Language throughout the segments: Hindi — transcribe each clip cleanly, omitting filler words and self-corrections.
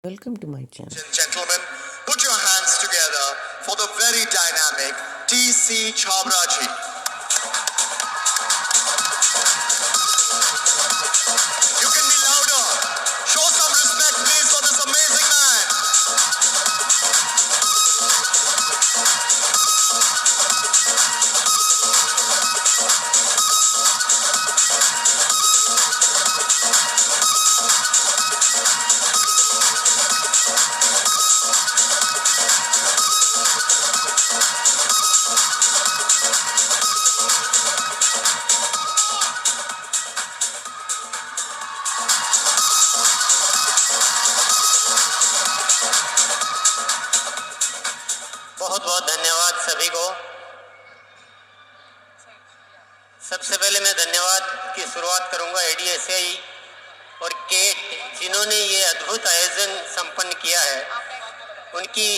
Welcome to my channel. Ladies and gentlemen, put your hands together for the very dynamic T.C. Chhabra ji. You can be louder. Show some respect, please, for this amazing man. बहुत बहुत धन्यवाद सभी को। सबसे पहले मैं धन्यवाद की शुरुआत करूंगा ADSI और केट जिन्होंने ये अद्भुत आयोजन संपन्न किया है। उनकी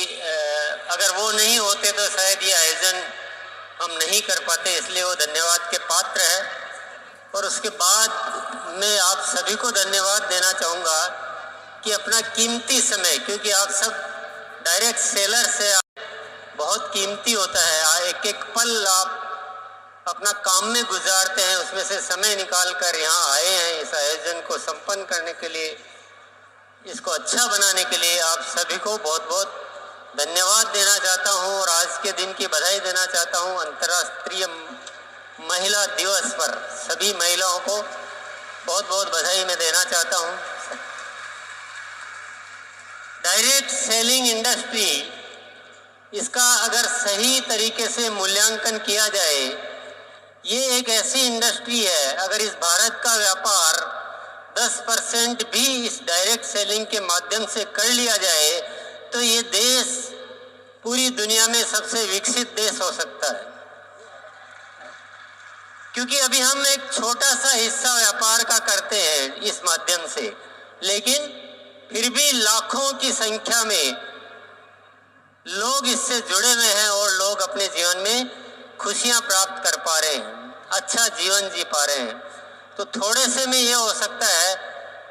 अगर वो नहीं होते तो शायद ये आयोजन हम नहीं कर पाते, इसलिए वो धन्यवाद के पात्र है। और उसके बाद मैं आप सभी को धन्यवाद देना चाहूँगा कि अपना कीमती समय, क्योंकि आप सब डायरेक्ट सेलर से बहुत कीमती होता है, एक एक पल आप अपना काम में गुजारते हैं, उसमें से समय निकाल कर यहाँ आए हैं इस आयोजन को संपन्न करने के लिए, इसको अच्छा बनाने के लिए। आप सभी को बहुत बहुत धन्यवाद देना चाहता हूँ और आज के दिन की बधाई देना चाहता हूँ। अंतर्राष्ट्रीय महिला दिवस पर सभी महिलाओं को बहुत बहुत बधाई मैं देना चाहता हूँ। डायरेक्ट सेलिंग इंडस्ट्री, इसका अगर सही तरीके से मूल्यांकन किया जाए, ये एक ऐसी इंडस्ट्री है, अगर इस भारत का व्यापार 10% भी इस डायरेक्ट सेलिंग के माध्यम से कर लिया जाए तो ये देश पूरी दुनिया में सबसे विकसित देश हो सकता है। क्योंकि अभी हम एक छोटा सा हिस्सा व्यापार का करते हैं इस माध्यम से, लेकिन फिर भी लाखों की संख्या में लोग इससे जुड़े हुए हैं और लोग अपने जीवन में खुशियां प्राप्त कर पा रहे हैं, अच्छा जीवन जी पा रहे हैं। तो थोड़े से में ये हो सकता है,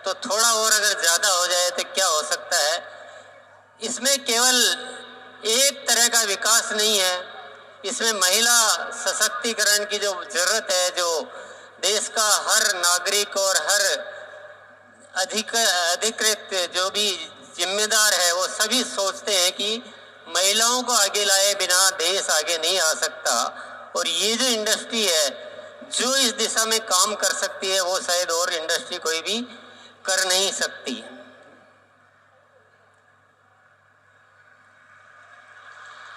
तो थोड़ा और अगर ज़्यादा हो जाए तो क्या हो सकता है। इसमें केवल एक तरह का विकास नहीं है, इसमें महिला सशक्तिकरण की जो जरूरत है, जो देश का हर नागरिक और हर अधिकृत जो भी जिम्मेदार है, वो सभी सोचते हैं कि महिलाओं को आगे लाए बिना देश आगे नहीं आ सकता। और ये जो इंडस्ट्री है जो इस दिशा में काम कर सकती है, वो शायद और इंडस्ट्री कोई भी कर नहीं सकती।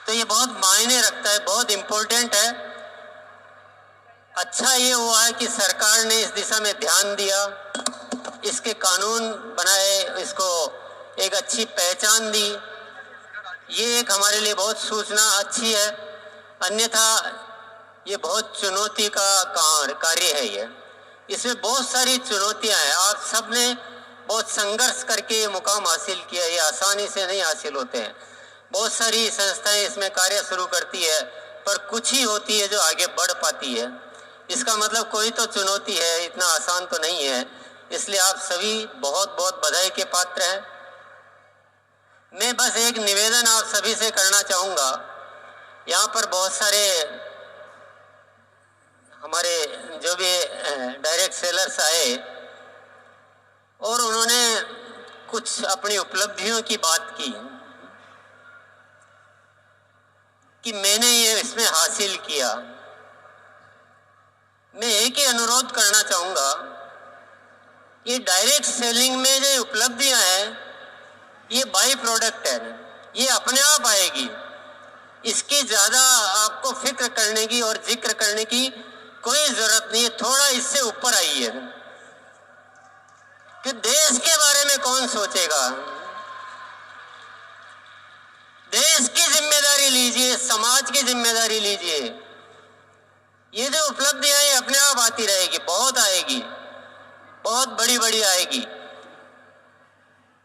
तो ये बहुत मायने रखता है, बहुत इम्पोर्टेंट है। अच्छा ये हुआ है कि सरकार ने इस दिशा में ध्यान दिया, इसके कानून बनाए, इसको एक अच्छी पहचान दी। ये एक हमारे लिए बहुत सूचना अच्छी है, अन्यथा ये बहुत चुनौती का कार्य है। ये इसमें बहुत सारी चुनौतियां हैं। आप सब ने बहुत संघर्ष करके ये मुकाम हासिल किया, ये आसानी से नहीं हासिल होते हैं। बहुत सारी संस्थाएं इसमें कार्य शुरू करती है, पर कुछ ही होती है जो आगे बढ़ पाती है। इसका मतलब कोई तो चुनौती है, इतना आसान तो नहीं है। इसलिए आप सभी बहुत बहुत बधाई के पात्र हैं। मैं बस एक निवेदन आप सभी से करना चाहूँगा। यहाँ पर बहुत सारे हमारे जो भी डायरेक्ट सेलर्स आए और उन्होंने कुछ अपनी उपलब्धियों की बात की कि मैंने ये इसमें हासिल किया। मैं एक ही अनुरोध करना चाहूँगा, ये डायरेक्ट सेलिंग में जो उपलब्धियाँ हैं ये बाई प्रोडक्ट है, ये अपने आप आएगी। इसकी ज़्यादा आपको फिक्र करने की और जिक्र करने की कोई ज़रूरत नहीं है। थोड़ा इससे ऊपर आइए कि देश के बारे में कौन सोचेगा। देश की जिम्मेदारी लीजिए, समाज की जिम्मेदारी लीजिए। ये जो उपलब्धियां ये अपने आप आती रहेगी, बहुत आएगी, बहुत बड़ी बड़ी आएगी।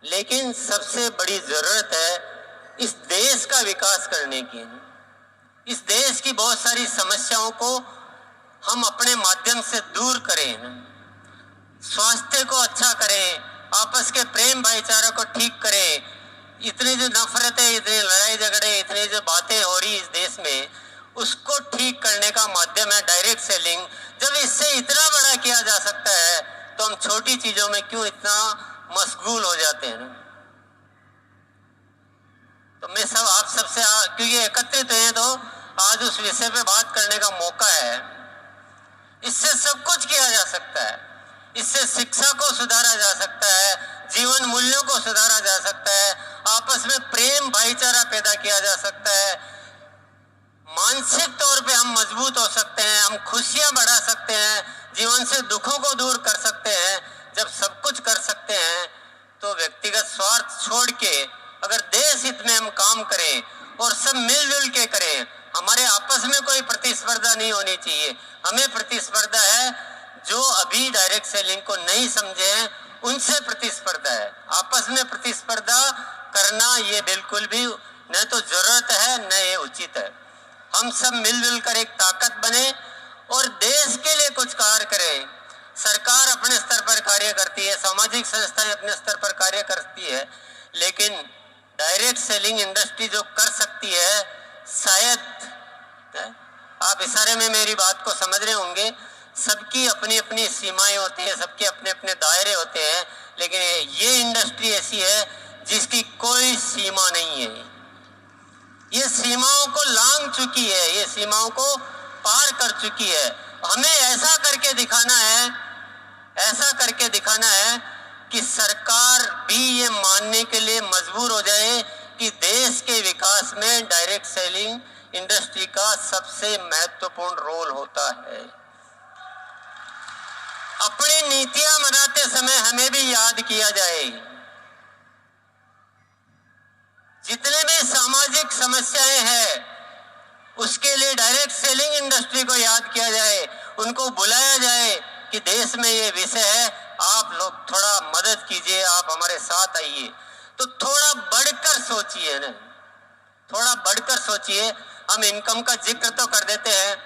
लेकिन सबसे बड़ी जरूरत है इस देश का विकास करने की। इस देश की बहुत सारी समस्याओं को हम अपने माध्यम से दूर करें, स्वास्थ्य को अच्छा करें, आपस के प्रेम भाईचारा को ठीक करें। इतनी जो नफरत है, इतनी लड़ाई झगड़े, इतनी जो बातें हो रही इस देश में, उसको ठीक करने का माध्यम है डायरेक्ट सेलिंग। जब इससे इतना बड़ा किया जा सकता है तो हम छोटी चीजों में क्यों इतना मशगूल हो जाते हैं। तो मैं सब आप सबसे क्योंकि एकत्रित हैं तो आज उस विषय पे बात करने का मौका है। इससे सब कुछ किया जा सकता है। इससे शिक्षा को सुधारा जा सकता है, जीवन मूल्यों को सुधारा जा सकता है, आपस में प्रेम भाईचारा पैदा किया जा सकता है, मानसिक तौर पे हम मजबूत हो सकते हैं, हम खुशियां बढ़ा सकते हैं, जीवन से दुखों को दूर कर सकते हैं। जब सब कुछ कर सकते हैं तो व्यक्तिगत स्वार्थ छोड़ के अगर देश हित में हम काम करें और सब मिलजुल के करें, हमारे आपस में कोई प्रतिस्पर्धा नहीं होनी चाहिए। हमें प्रतिस्पर्धा है जो अभी डायरेक्ट सेलिंग को नहीं समझे हैं, उनसे प्रतिस्पर्धा है। आपस में प्रतिस्पर्धा करना ये बिल्कुल भी न तो जरूरत है न ये उचित है। हम सब मिलजुल कर एक ताकत बने और देश के लिए कुछ कार्य करें। सरकार अपने स्तर पर कार्य करती है, सामाजिक संस्थाएं अपने स्तर पर कार्य करती है, लेकिन डायरेक्ट सेलिंग इंडस्ट्री जो कर सकती है, शायद आप इशारे में मेरी बात को समझ रहे होंगे, सबकी अपनी अपनी सीमाएं होती हैं, सबके अपने अपने दायरे होते हैं, लेकिन ये इंडस्ट्री ऐसी है जिसकी कोई सीमा नहीं है। ये सीमाओं को लांघ चुकी है, ये सीमाओं को पार कर चुकी है। हमें ऐसा करके दिखाना है, ऐसा करके दिखाना है कि सरकार भी ये मानने के लिए मजबूर हो जाए कि देश के विकास में डायरेक्ट सेलिंग इंडस्ट्री का सबसे महत्वपूर्ण रोल होता है। अपनी नीतियां बनाते समय हमें भी याद किया जाए, जितने भी सामाजिक समस्याएं हैं उसके लिए डायरेक्ट सेलिंग इंडस्ट्री को याद किया जाए, उनको बुलाया जाए कि देश में ये विषय है, आप लोग थोड़ा मदद कीजिए, आप हमारे साथ आइए। तो थोड़ा बढ़कर सोचिए ना, थोड़ा बढ़कर सोचिए। हम इनकम का जिक्र तो कर देते हैं,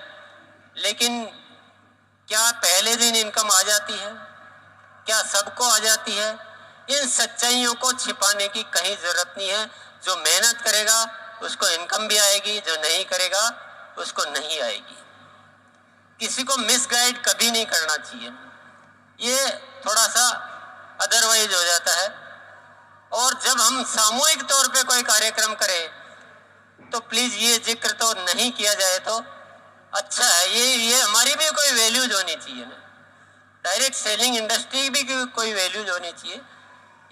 लेकिन क्या पहले दिन इनकम आ जाती है? क्या सबको आ जाती है? इन सच्चाइयों को छिपाने की कहीं जरूरत नहीं है। जो मेहनत करेगा उसको इनकम भी आएगी, जो नहीं करेगा उसको नहीं आएगी। किसी को मिसगाइड कभी नहीं करना चाहिए, ये थोड़ा सा अदरवाइज हो जाता है। और जब हम सामूहिक तौर पे कोई कार्यक्रम करें तो प्लीज ये जिक्र तो नहीं किया जाए तो अच्छा है। ये हमारी भी कोई वैल्यूज होनी चाहिए ना, डायरेक्ट सेलिंग इंडस्ट्री भी कोई वैल्यूज होनी चाहिए।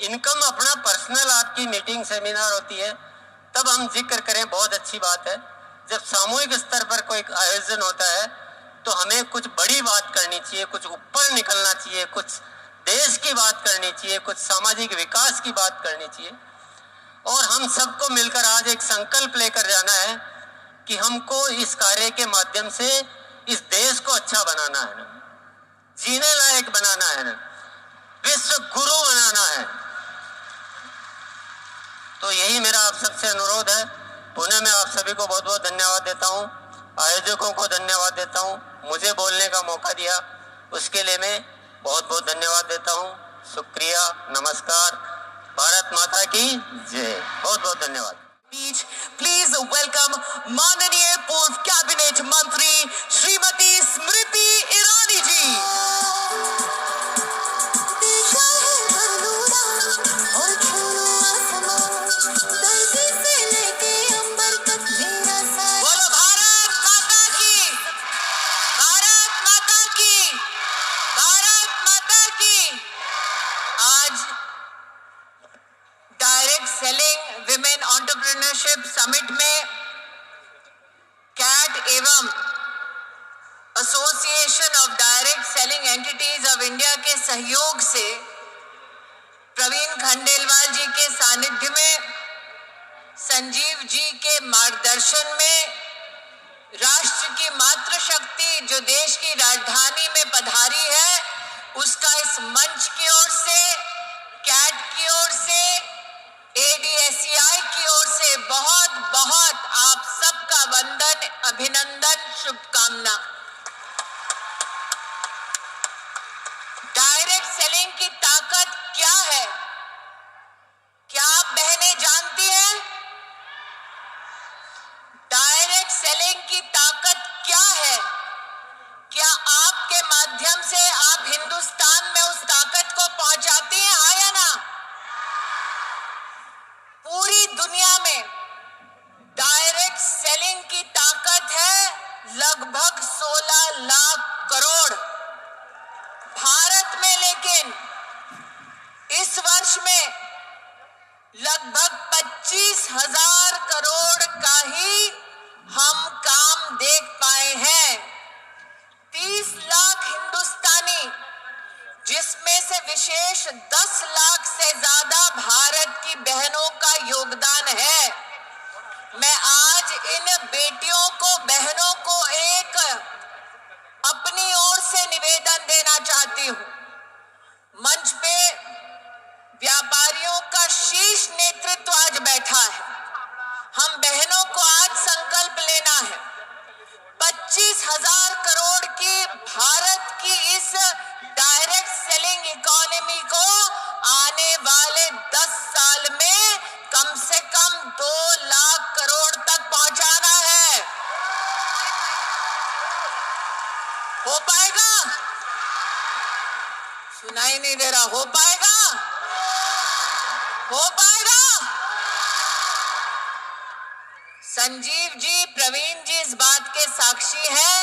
इनकम अपना पर्सनल आपकी मीटिंग सेमिनार होती है तब हम जिक्र करें, बहुत अच्छी बात है। जब सामूहिक स्तर पर कोई आयोजन होता है तो हमें कुछ बड़ी बात करनी चाहिए, कुछ ऊपर निकलना चाहिए, कुछ देश की बात करनी चाहिए, कुछ सामाजिक विकास की बात करनी चाहिए। और हम सबको मिलकर आज एक संकल्प लेकर जाना है कि हमको इस कार्य के माध्यम से इस देश को अच्छा बनाना है ना, जीने लायक बनाना है ना, विश्व गुरु बनाना है। तो यही मेरा आप सबसे अनुरोध है। पुनः मैं आप सभी को बहुत बहुत धन्यवाद देता हूँ, आयोजकों को धन्यवाद देता हूँ, मुझे बोलने का मौका दिया उसके लिए मैं बहुत बहुत धन्यवाद देता हूँ। शुक्रिया, नमस्कार, भारत माता की जय। बहुत बहुत धन्यवाद। प्लीज वेलकम माननीय पूर्व कैबिनेट मंत्री श्रीमती स्मृति ईरानी जी। बोलो भारत माता की, भारत माता की, भारत माता की। आज direct selling women entrepreneurship summit में कैट एवं association of direct selling entities of India के सहयोग से प्रवीण खंडेलवाल जी के सानिध्य में, संजीव जी के मार्गदर्शन में राष्ट्र की मातृशक्ति जो देश की राजधानी में पधारी है, उसका इस मंच की ओर से, कैट की ओर से, ADSCI की ओर से बहुत बहुत आप सबका वंदन, अभिनंदन, शुभकामना। डायरेक्ट सेलिंग की ताकत क्या है? दुनिया में डायरेक्ट सेलिंग की ताकत है लगभग 16 लाख करोड़। भारत में लेकिन इस वर्ष में लगभग 25,000 करोड़ का ही हम काम देख पाए हैं। 30 लाख हिंदुस्तानी, जिसमें से विशेष 10 लाख से ज्यादा भारत की बहनों का योगदान है। मैं आज इन बेटियों को, बहनों को एक अपनी ओर से निवेदन देना चाहती हूं। मंच पे व्यापारियों का शीर्ष नेतृत्व आज बैठा है। हम बहनों को आज संकल्प लेना है। 25,000 करोड़ की भारत की इस डायरेक्ट सेलिंग इकोनॉमी को आने वाले 10 साल में कम से कम 2 लाख करोड़ तक पहुंचाना है। हो पाएगा? सुनाई नहीं दे रहा। हो पाएगा? हो पाएगा? संजीव जी, प्रवीण जी इस बात के साक्षी हैं।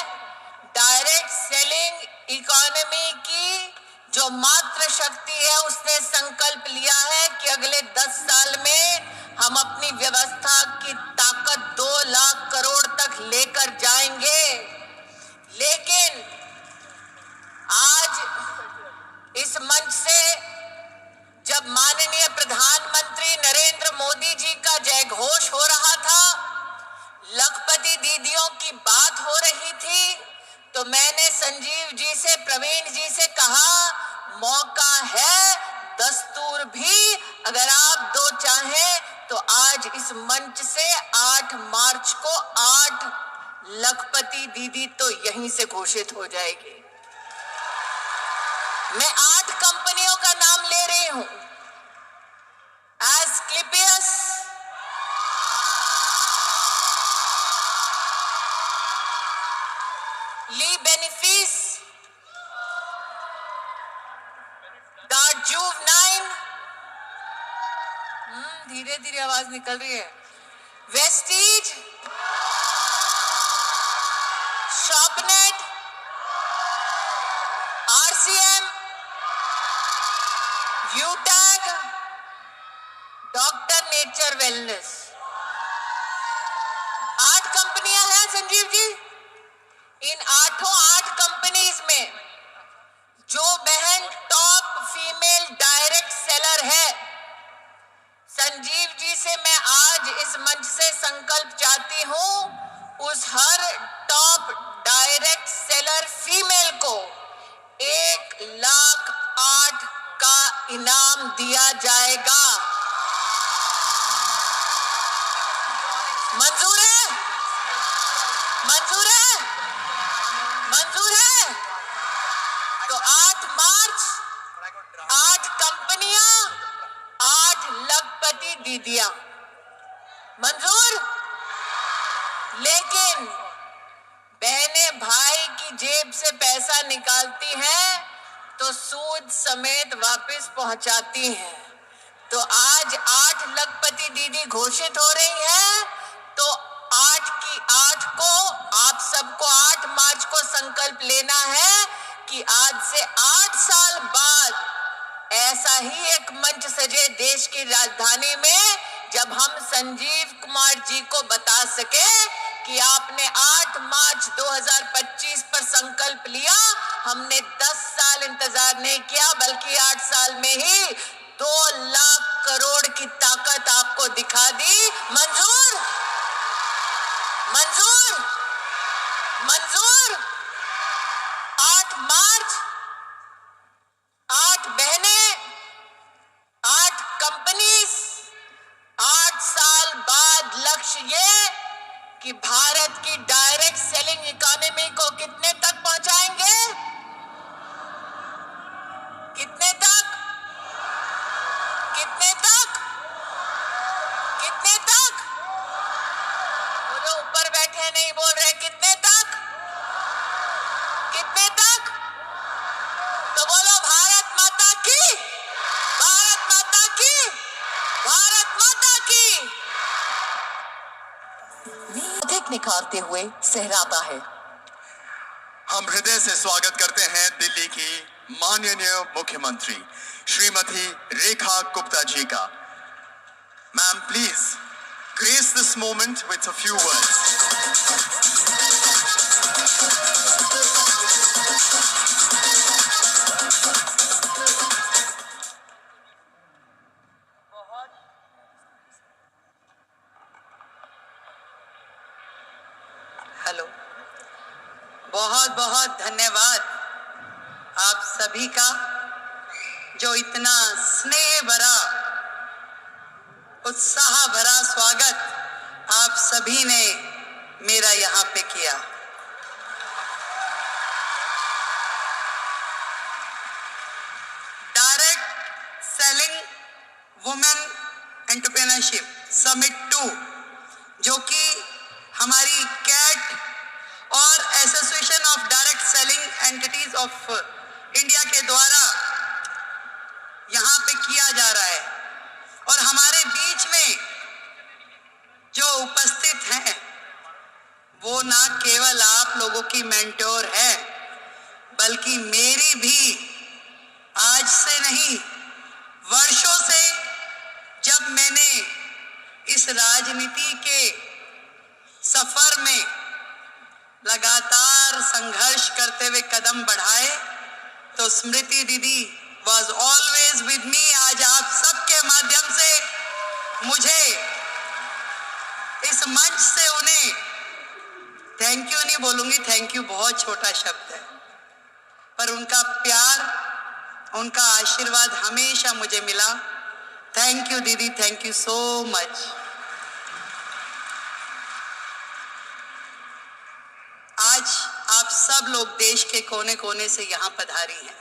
डायरेक्ट सेलिंग इकोनॉमी की जो मात्र शक्ति है, उसने संकल्प लिया है कि अगले 10 साल में हम अपनी व्यवस्था की ताकत 2 लाख करोड़ तक लेकर जाएंगे। लेकिन आज इस मंच से जब माननीय प्रधानमंत्री नरेंद्र मोदी जी का जयघोष हो रहा था, लखपति दीदियों की बात हो रही थी, तो मैंने संजीव जी से, प्रवीण जी से कहा, मौका है, दस्तूर भी, अगर आप दो चाहें तो आज इस मंच से 8 मार्च को 8 लखपति दीदी तो यहीं से घोषित हो जाएगी। मैं 8 कंपनियों का नाम ले रही हूं। एस्क्लेपियस, ली बेनिफिस, डार्जुव9, धीरे धीरे आवाज निकल रही है, Vestige, Shopnet, RCM, Utag, doctor nature wellness. 8 कंपनियां हैं संजीव जी। इन 8 कंपनीज में जो बहन टॉप फीमेल डायरेक्ट सेलर है, संजीव जी से मैं आज इस मंच से संकल्प चाहती हूं, उस हर टॉप डायरेक्ट सेलर फीमेल को 1,08,000 का इनाम दिया जाएगा। मंजूर है? मंजूर है? मंजूर है? तो 8 मार्च, 8 कंपनियां, 8 लखपति दीदियां। मंजूर? लेकिन बहनें भाई की जेब से पैसा निकालती हैं तो सूद समेत वापस पहुंचाती हैं। तो आज 8 लखपति दीदी घोषित हो रही हैं, तो 8 की 8 को, आप सबको 8 मार्च को संकल्प लेना है कि आज से 8 साल बाद ऐसा ही एक मंच सजे देश की राजधानी में, जब हम संजीव कुमार जी को बता सके कि आपने 8 मार्च 2025 पर संकल्प लिया, हमने 10 साल इंतजार नहीं किया, बल्कि 8 साल में ही 2 लाख करोड़ की ताकत आपको दिखा दी। मंजूर? मंजूर? मंजूर? 8 मार्च, 8 बहनें, 8 कंपनीज, 8 साल बाद लक्ष्य ये कि भारत की डायरेक्ट सेलिंग इकोनॉमी को कितने तक पहुंचाएंगे? कितने तक? कितने तक? कितने तक? वो जो ऊपर बैठे नहीं बोल रहे, कितने तक? कितने तक? तो बोलो भारत माता की, भारत माता की, भारत माता की। झलक निखारते हुए सहराता है। हम हृदय से स्वागत करते हैं दिल्ली की माननीय मुख्यमंत्री श्रीमती रेखा गुप्ता जी का। Ma'am please grace this moment with a few words. Hello, बहुत बहुत धन्यवाद आप सभी का जो इतना स्नेह भरा, उत्साह भरा स्वागत आप सभी ने मेरा यहाँ पे किया। Direct selling women entrepreneurship summit 2 जो कि हमारी कैट और association of direct selling entities of India के द्वारा यहाँ पे किया जा रहा है, और हमारे बीच में जो उपस्थित हैं वो ना केवल आप लोगों की मेंटोर है, बल्कि मेरी भी आज से नहीं वर्षों से, जब मैंने इस राजनीति के सफर में लगातार संघर्ष करते हुए कदम बढ़ाए, तो स्मृति दीदी वॉज ऑलवेज विद मी। आज आप सबके माध्यम से मुझे इस मंच से उन्हें थैंक यू नहीं बोलूंगी, थैंक यू बहुत छोटा शब्द है, पर उनका प्यार, उनका आशीर्वाद हमेशा मुझे मिला। थैंक यू दीदी, थैंक यू सो मच। आज आप सब लोग देश के कोने कोने से यहाँ पधारी हैं।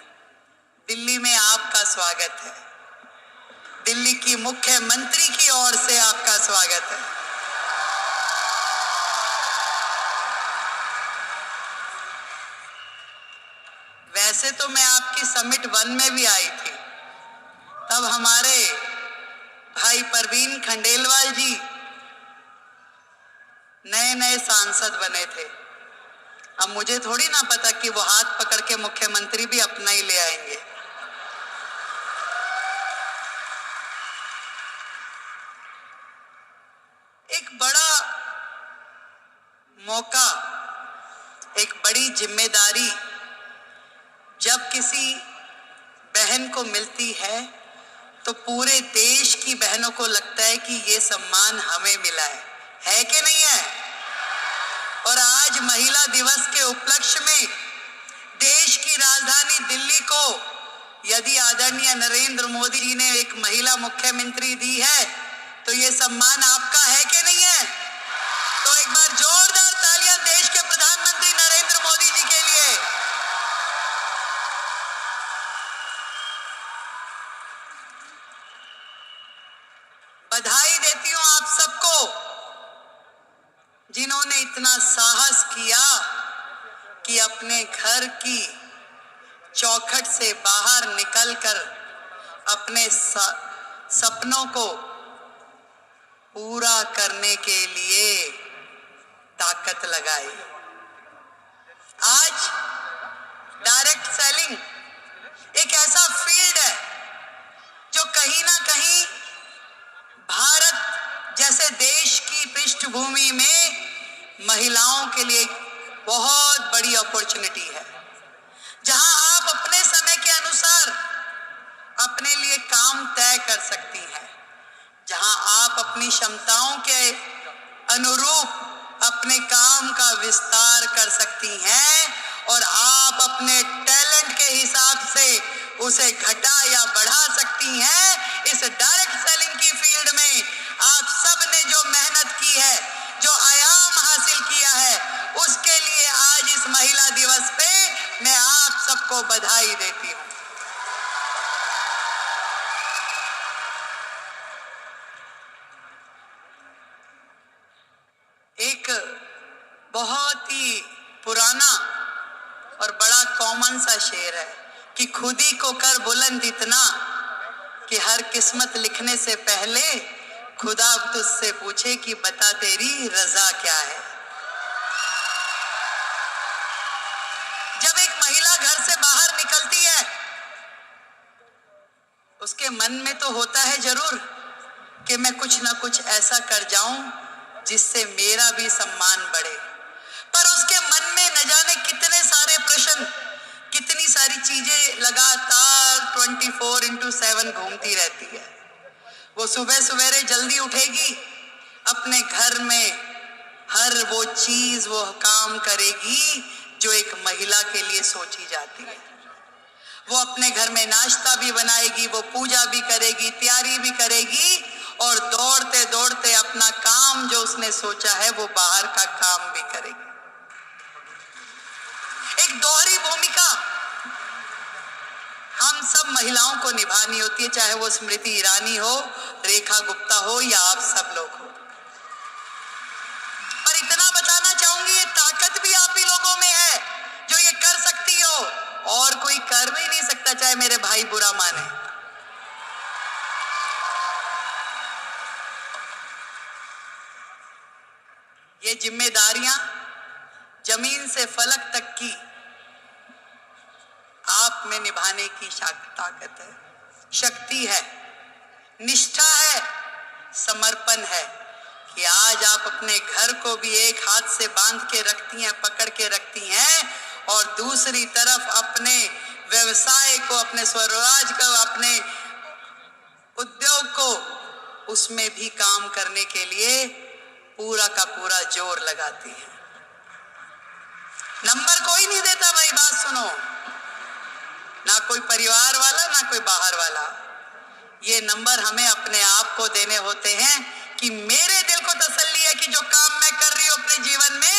दिल्ली में आपका स्वागत है, दिल्ली की मुख्यमंत्री की ओर से आपका स्वागत है। वैसे तो मैं आपकी समिट 1 में भी आई थी, तब हमारे भाई प्रवीण खंडेलवाल जी नए नए सांसद बने थे। अब मुझे थोड़ी ना पता कि वो हाथ पकड़ के मुख्यमंत्री भी अपना ही ले आएंगे। एक बड़ा मौका, एक बड़ी जिम्मेदारी जब किसी बहन को मिलती है, तो पूरे देश की बहनों को लगता है कि ये सम्मान हमें मिला है कि नहीं है? और आज महिला दिवस के उपलक्ष्य में देश की राजधानी दिल्ली को यदि आदरणीय नरेंद्र मोदी जी ने एक महिला मुख्यमंत्री दी है, तो ये सम्मान आपका है कि नहीं है? तो एक बार जोरदार तालियां देश के प्रधानमंत्री नरेंद्र मोदी जी के लिए। बधाई देती हूं आप सबको जिन्होंने इतना साहस किया कि अपने घर की चौखट से बाहर निकलकर अपने सपनों को पूरा करने के लिए ताकत लगाई। आज डायरेक्ट सेलिंग एक ऐसा फील्ड है जो कहीं ना कहीं भारत जैसे देश की पृष्ठभूमि में महिलाओं के लिए बहुत बड़ी अपॉर्चुनिटी है, जहां आप अपने समय के अनुसार अपने लिए काम तय कर सकती हैं, जहां आप अपनी क्षमताओं के अनुरूप अपने काम का विस्तार कर सकती हैं, और आप अपने टैलेंट के हिसाब से उसे घटा या बढ़ा सकती हैं। इस डायरेक्ट सेलिंग की फील्ड में आप सब ने जो मेहनत की है, जो आयाम हासिल किया है, उसके लिए आज इस महिला दिवस पे मैं आप सबको बधाई देती हूं। एक बहुत ही पुराना और बड़ा कॉमन सा शेर है कि खुद ही को कर बुलंद इतना कि हर किस्मत लिखने से पहले खुदा तुझसे पूछे कि बता तेरी रजा क्या है। उसके मन में तो होता है जरूर कि मैं कुछ ना कुछ ऐसा कर जाऊं जिससे मेरा भी सम्मान बढ़े, पर उसके मन में न जाने कितने सारे प्रश्न, कितनी सारी चीजें लगातार 24/7 घूमती रहती है। वो सुबह सवेरे जल्दी उठेगी, अपने घर में हर वो चीज, वो काम करेगी जो एक महिला के लिए सोची जाती है। वो अपने घर में नाश्ता भी बनाएगी, वो पूजा भी करेगी, तैयारी भी करेगी, और दौड़ते दौड़ते अपना काम जो उसने सोचा है वो बाहर का काम भी करेगी। एक दोहरी भूमिका हम सब महिलाओं को निभानी होती है, चाहे वो स्मृति ईरानी हो, रेखा गुप्ता हो या आप सब लोग हो। पर इतना बताना चाहूंगी, ये ताकत भी आप ही लोगों में है जो ये कर सकती हो, और कोई कर भी नहीं सकता, चाहे मेरे भाई बुरा माने। ये जिम्मेदारियां जमीन से फलक तक की आप में निभाने की ताकत है, शक्ति है, निष्ठा है, समर्पण है कि आज आप अपने घर को भी एक हाथ से बांध के रखती हैं, पकड़ के रखती हैं, और दूसरी तरफ अपने व्यवसाय को, अपने स्वरोजगार को, अपने उद्योग को, उसमें भी काम करने के लिए पूरा का पूरा जोर लगाती है। नंबर कोई नहीं देता भाई, बात सुनो, ना कोई परिवार वाला, ना कोई बाहर वाला। ये नंबर हमें अपने आप को देने होते हैं कि मेरे दिल को तसल्ली है कि जो काम मैं कर रही हूं अपने जीवन में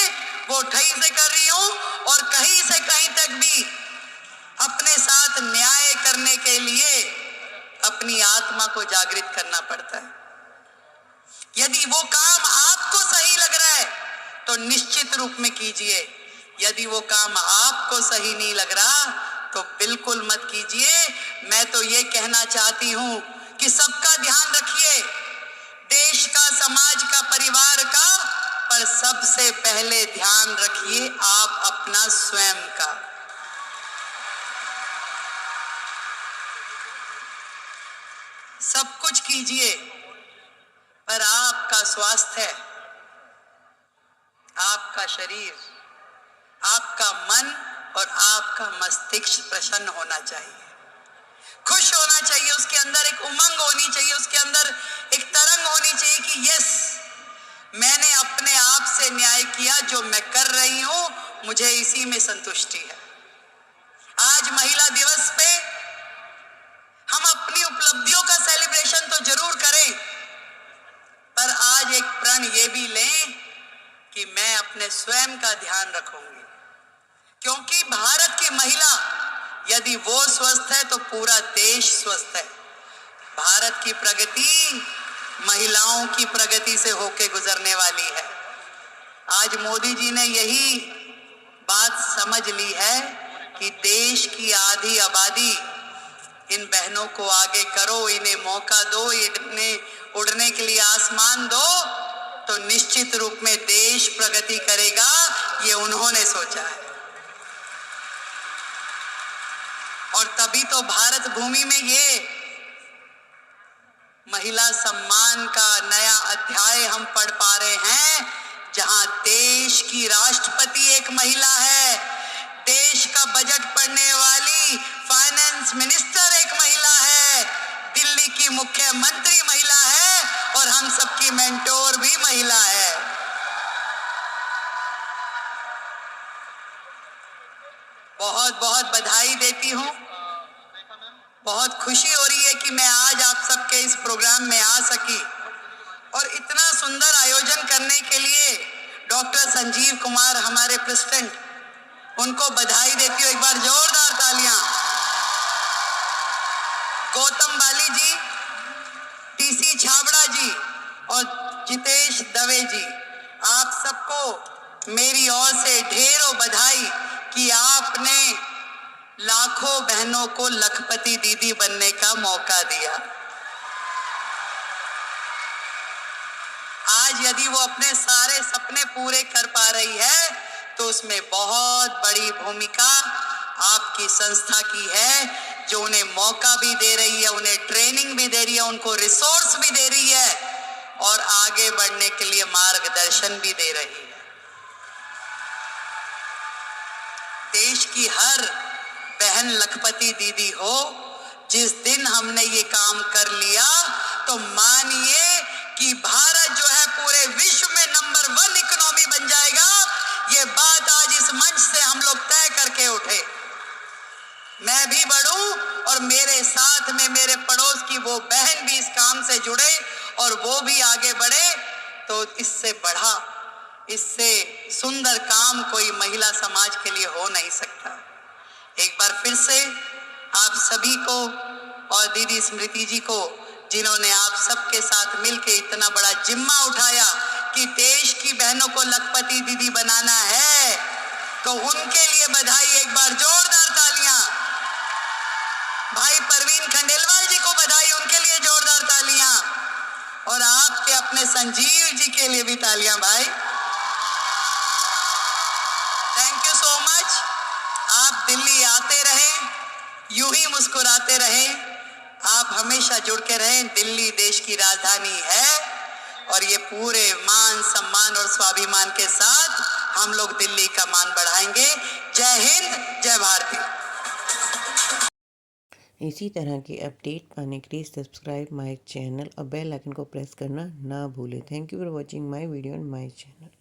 वो ठही से कर रही हूं, और कहीं से कहीं तक भी अपने साथ न्याय करने के लिए अपनी आत्मा को जागृत करना पड़ता है। यदि वो काम आपको सही लग रहा है तो निश्चित रूप में कीजिए, यदि वो काम आपको सही नहीं लग रहा तो बिल्कुल मत कीजिए। मैं तो ये कहना चाहती हूं कि सबका ध्यान रखिए, देश का, समाज का, परिवार का, पर सबसे पहले ध्यान रखिए आप अपना स्वयं का। सब कुछ कीजिए पर आपका स्वास्थ्य, आपका शरीर, आपका मन और आपका मस्तिष्क प्रसन्न होना चाहिए, खुश होना चाहिए, उसके अंदर एक उमंग होनी चाहिए, उसके अंदर एक तरंग होनी चाहिए कि यस, मैंने अपने आप से न्याय किया, जो मैं कर रही हूं मुझे इसी में संतुष्टि है। आज महिला दिवस पे हम अपनी उपलब्धियों का सेलिब्रेशन तो जरूर करें, पर आज एक प्रण ये भी लें कि मैं अपने स्वयं का ध्यान रखूंगी, क्योंकि भारत की महिला यदि वो स्वस्थ है तो पूरा देश स्वस्थ है। भारत की प्रगति महिलाओं की प्रगति से होके गुजरने वाली है। आज मोदी जी ने यही बात समझ ली है कि देश की आधी आबादी, इन बहनों को आगे करो, इन्हें मौका दो, इन्हें उड़ने के लिए आसमान दो, तो निश्चित रूप में देश प्रगति करेगा। ये उन्होंने सोचा है, और तभी तो भारत भूमि में ये महिला सम्मान का नया अध्याय हम पढ़ पा रहे हैं, जहां देश की राष्ट्रपति एक महिला है, देश का बजट पढ़ने वाली फाइनेंस मिनिस्टर एक महिला है, दिल्ली की मुख्यमंत्री महिला है, और हम सबकी मेंटोर भी महिला है। बहुत बहुत बधाई देती हूं, बहुत खुशी हो रही है कि मैं आज आप सबके इस प्रोग्राम में आ सकी, और इतना सुंदर आयोजन करने के लिए डॉक्टर संजीव कुमार हमारे प्रेसिडेंट, उनको बधाई देती हूँ, एक बार जोरदार तालियां। गौतम बाली जी, टीसी छाबड़ा जी और जितेश दवे जी, आप सबको मेरी ओर से ढेरों बधाई कि आपने लाखों बहनों को लखपति दीदी बनने का मौका दिया। आज यदि वो अपने सारे सपने पूरे कर पा रही है तो उसमें बहुत बड़ी भूमिका आपकी संस्था की है, जो उन्हें मौका भी दे रही है, उन्हें ट्रेनिंग भी दे रही है, उनको रिसोर्स भी दे रही है और आगे बढ़ने के लिए मार्गदर्शन भी दे रही है। देश की हर बहन लखपति दीदी हो, जिस दिन हमने ये काम कर लिया तो मानिए कि भारत जो है पूरे विश्व में नंबर 1 इकोनॉमी बन जाएगा। ये बात आज इस मंच से हम लोग तय करके उठे। मैं भी बढ़ूं और मेरे साथ में मेरे पड़ोस की वो बहन भी इस काम से जुड़े और वो भी आगे बढ़े, तो इससे बढ़ा, इससे सुंदर काम कोई महिला समाज के लिए हो नहीं सकता। एक बार फिर से आप सभी को और दीदी स्मृति जी को, जिन्होंने आप सबके साथ मिलकर इतना बड़ा जिम्मा उठाया कि देश की बहनों को लखपति दीदी बनाना है, तो उनके लिए बधाई। एक बार जोरदार तालियां। भाई परवीन खंडेलवाल जी को बधाई, उनके लिए जोरदार तालियां। और आपके अपने संजीव जी के लिए भी तालियां भाई। Thank you so much. आप दिल्ली आते रहें, यूं ही मुस्कुराते रहें, आप हमेशा जुड़ के रहें। दिल्ली देश की राजधानी है और ये पूरे मान सम्मान और स्वाभिमान के साथ हम लोग दिल्ली का मान बढ़ाएंगे। जय हिंद, जय भारती। इसी तरह के अपडेट पाने के लिए सब्सक्राइब माय चैनल और बेल आइकन को प्रेस करना ना भूलें। Thank you for watching my video on my channel.